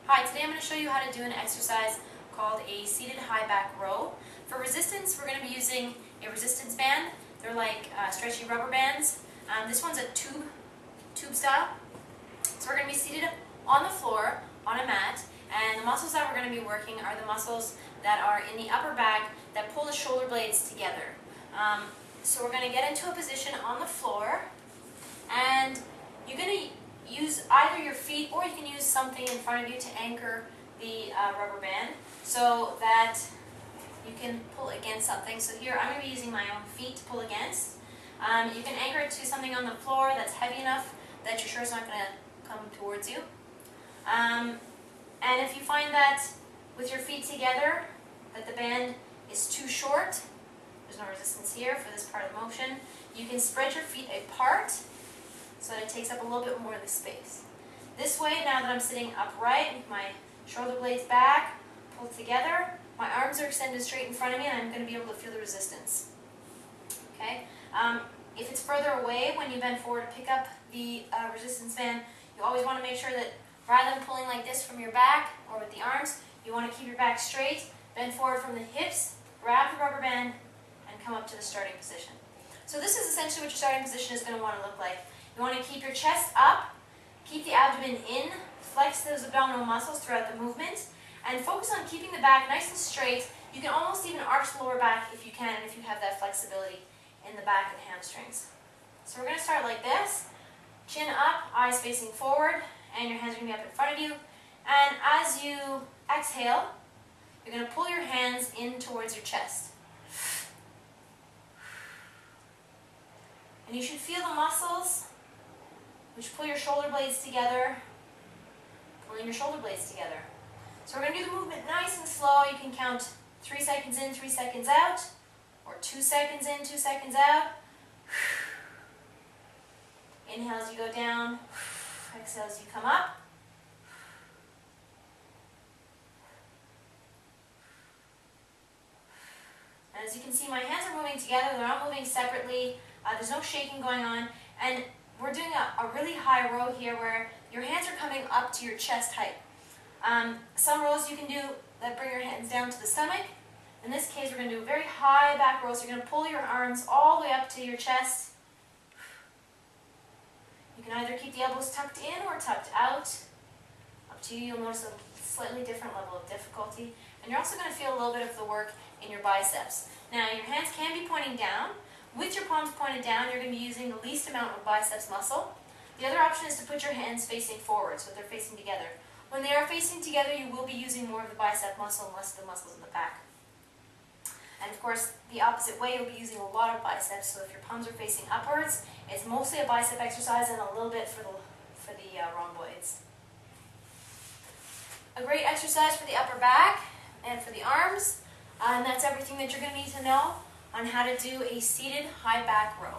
Hi, today I'm going to show you how to do an exercise called a seated high back row. For resistance, we're going to be using a resistance band. They're like stretchy rubber bands. This one's a tube style. So we're going to be seated on the floor on a mat, and the muscles that we're going to be working are the muscles that are in the upper back that pull the shoulder blades together. So we're going to get into a position on the floor, and you're going to use either your feet or you can use something in front of you to anchor the rubber band so that you can pull against something. So here I'm going to be using my own feet to pull against. You can anchor it to something on the floor that's heavy enough that you're sure it's not going to come towards you. And if you find that with your feet together that the band is too short, there's no resistance here for this part of the motion, you can spread your feet apart so that it takes up a little bit more of the space. This way, now that I'm sitting upright with my shoulder blades back, pulled together, my arms are extended straight in front of me, and I'm going to be able to feel the resistance. Okay? If it's further away, when you bend forward to pick up the resistance band, you always want to make sure that rather than pulling like this from your back or with the arms, you want to keep your back straight, bend forward from the hips, grab the rubber band, and come up to the starting position. So this is essentially what your starting position is going to want to look like. You want to keep your chest up, keep the abdomen in, flex those abdominal muscles throughout the movement, and focus on keeping the back nice and straight. You can almost even arch the lower back if you can, if you have that flexibility in the back and hamstrings. So we're going to start like this, chin up, eyes facing forward, and your hands are going to be up in front of you. And as you exhale, you're going to pull your hands in towards your chest. And you should feel the muscles which pull your shoulder blades together, pulling your shoulder blades together. So we're going to do the movement nice and slow. You can count 3 seconds in, 3 seconds out, or 2 seconds in, 2 seconds out. Inhale as you go down, exhale as you come up. And as you can see, my hands are moving together. They're not moving separately. There's no shaking going on. And we're doing a really high row here where your hands are coming up to your chest height. Some rows you can do that bring your hands down to the stomach. In this case, we're going to do a very high back row. So you're going to pull your arms all the way up to your chest. You can either keep the elbows tucked in or tucked out. Up to you. You'll notice a slightly different level of difficulty. And you're also going to feel a little bit of the work in your biceps. Now, your hands can be pointing down. With your palms pointed down, you're going to be using the least amount of biceps muscle. The other option is to put your hands facing forward, so they're facing together. When they are facing together, you will be using more of the bicep muscle and less of the muscles in the back. And of course, the opposite way, you'll be using a lot of biceps, so if your palms are facing upwards, it's mostly a bicep exercise and a little bit for the rhomboids. A great exercise for the upper back and for the arms, and that's everything that you're going to need to know on how to do a seated high back row.